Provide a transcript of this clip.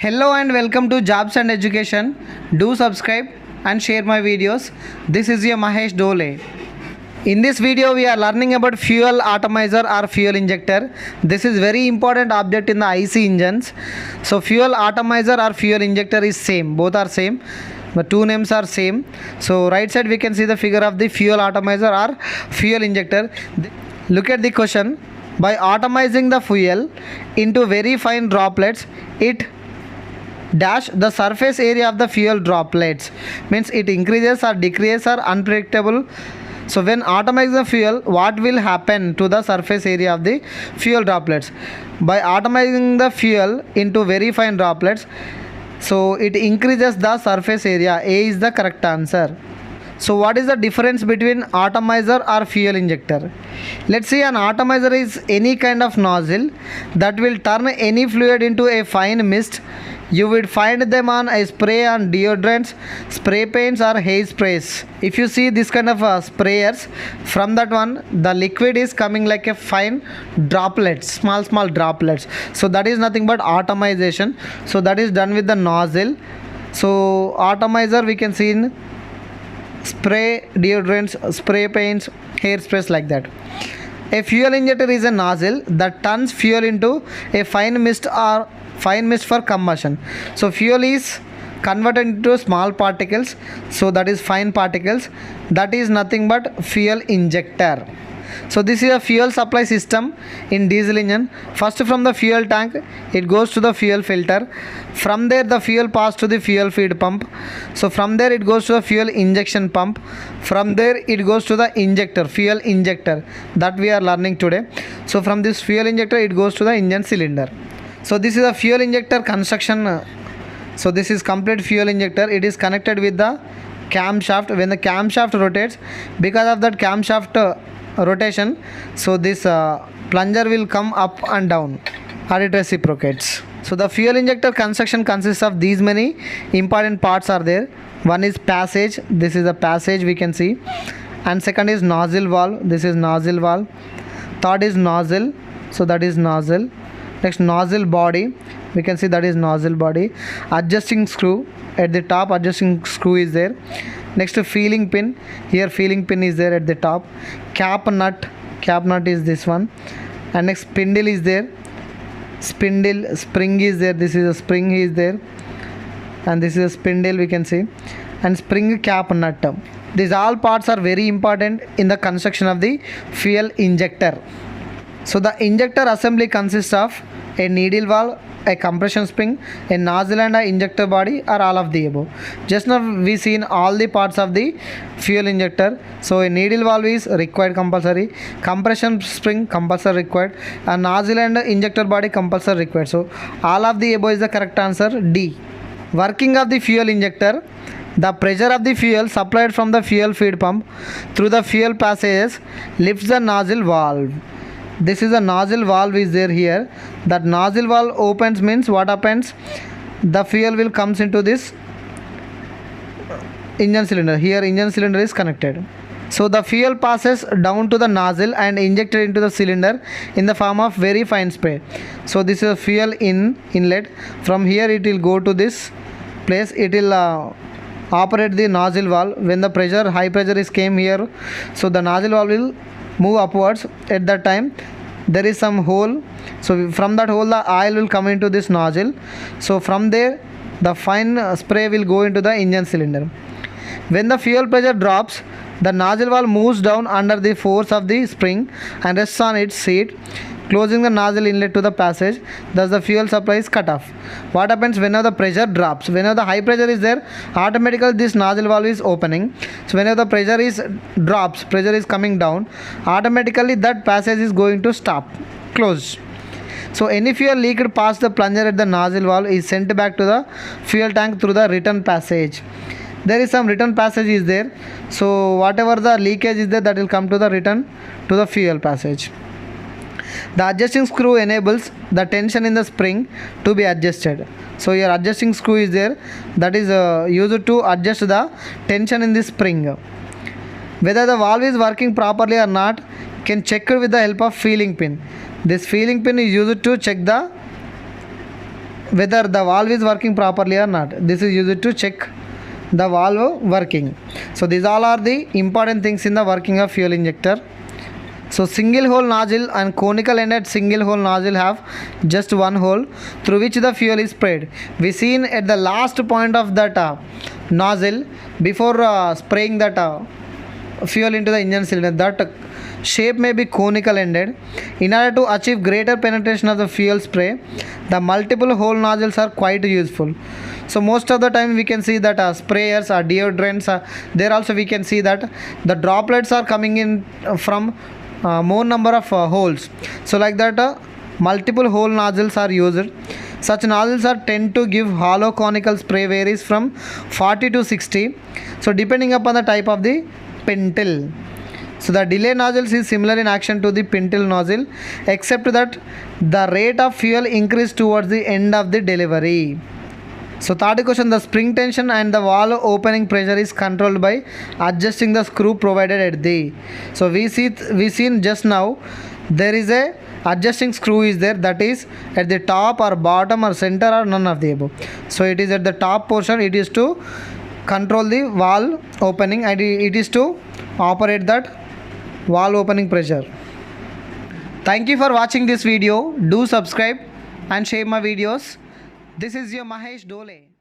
Hello and welcome to Jobs and Education. Do subscribe and share my videos. This is your Mahesh Dole. In this video we are learning about fuel atomizer or fuel injector. This is very important object in the IC engines. So fuel atomizer or fuel injector is same. Both are same. The two names are same. So right side we can see the figure of the fuel atomizer or fuel injector. Look at the question. By atomizing the fuel into very fine droplets, it dash the surface area of the fuel droplets, means it increases or decreases or unpredictable. So when atomize the fuel, what will happen to the surface area of the fuel droplets? By atomizing the fuel into very fine droplets, so it increases the surface area. A is the correct answer. So what is the difference between atomizer or fuel injector? Let's see, an atomizer is any kind of nozzle that will turn any fluid into a fine mist. You would find them on a spray on deodorants, spray paints or hair sprays. If you see this kind of sprayers, from that one the liquid is coming like a fine droplets, small droplets. So that is nothing but atomization. So that is done with the nozzle. So atomizer we can see in spray deodorants, spray paints, hair sprays, like that. A fuel injector is a nozzle that turns fuel into a fine mist or fine mist for combustion. So fuel is converted into small particles, so that is fine particles. That is nothing but fuel injector. So this is a fuel supply system in diesel engine. First from the fuel tank it goes to the fuel filter. From there the fuel passes to the fuel feed pump. So from there it goes to the fuel injection pump. From there it goes to the injector, fuel injector, that we are learning today. So from this fuel injector it goes to the engine cylinder. So this is a fuel injector construction. So this is complete fuel injector. It is connected with the camshaft. When the camshaft rotates, because of that camshaft rotation, so this plunger will come up and down, or it reciprocates. So the fuel injector construction consists of these many important parts are there. One is passage. This is the passage we can see. And second is nozzle valve. This is nozzle valve. Third is nozzle. So that is nozzle. Next, nozzle body, we can see, that is nozzle body. Adjusting screw, at the top adjusting screw is there. Next, feeling pin, here feeling pin is there at the top. Cap nut is this one. And next, spindle is there. Spindle, spring is there. This is a spring is there, and this is a spindle we can see. And spring cap nut. These all parts are very important in the construction of the fuel injector. So the injector assembly consists of a needle valve, a compression spring, a nozzle and a injector body, or all of the above. Just now we seen all the parts of the fuel injector. So a needle valve is required compulsory, compression spring compulsory required, a nozzle and a injector body compulsory required. So all of the above is the correct answer, D. Working of the fuel injector. The pressure of the fuel supplied from the fuel feed pump through the fuel passages lifts the nozzle valve. This is a nozzle valve is there here. That nozzle valve opens means what happens? The fuel will comes into this engine cylinder. Here engine cylinder is connected. So the fuel passes down to the nozzle and injected into the cylinder in the form of very fine spray. So this is a fuel inlet. From here it will go to this place. It will operate the nozzle valve. When the pressure, high pressure is came here, so the nozzle valve will move upwards. At that time there is some hole, so from that hole the oil will come into this nozzle. So from there the fine spray will go into the engine cylinder. When the fuel pressure drops, the nozzle valve moves down under the force of the spring and rests on its seat, closing the nozzle inlet to the passage. Thus the fuel supply is cut off. What happens whenever the pressure drops? Whenever the high pressure is there, automatically this nozzle valve is opening. So whenever the pressure is drops, pressure is coming down, automatically that passage is going to stop, close. So any fuel leaked past the plunger at the nozzle valve is sent back to the fuel tank through the return passage. There is some return passage is there. So whatever the leakage is there, that will come to the return to the fuel passage. The adjusting screw enables the tension in the spring to be adjusted. So your adjusting screw is there, that is used to adjust the tension in the spring. Whether the valve is working properly or not can check with the help of feeling pin. This feeling pin is used to check the whether the valve is working properly or not. This is used to check the valve working. So these all are the important things in the working of fuel injector. So single hole nozzle and conical ended single hole nozzle have just one hole through which the fuel is sprayed. We seen at the last point of that nozzle before spraying that fuel into the engine cylinder, that shape may be conical ended. In order to achieve greater penetration of the fuel spray, the multiple hole nozzles are quite useful. So most of the time we can see that sprayers or deodorants, there also we can see that the droplets are coming in from more number of holes. So like that multiple hole nozzles are used. Such nozzles are tend to give hollow conical spray varies from 40 to 60. So depending upon the type of the pintle. So the delay nozzles is similar in action to the pintle nozzle, except that the rate of fuel increase towards the end of the delivery. So third question, the spring tension and the valve opening pressure is controlled by adjusting the screw provided at the. So we seen just now there is a adjusting screw is there, that is at the top or bottom or center or none of the above. So it is at the top portion, it is to control the valve opening and it is to operate that valve opening pressure. Thank you for watching this video. Do subscribe and share my videos. This is your Mahesh Dole.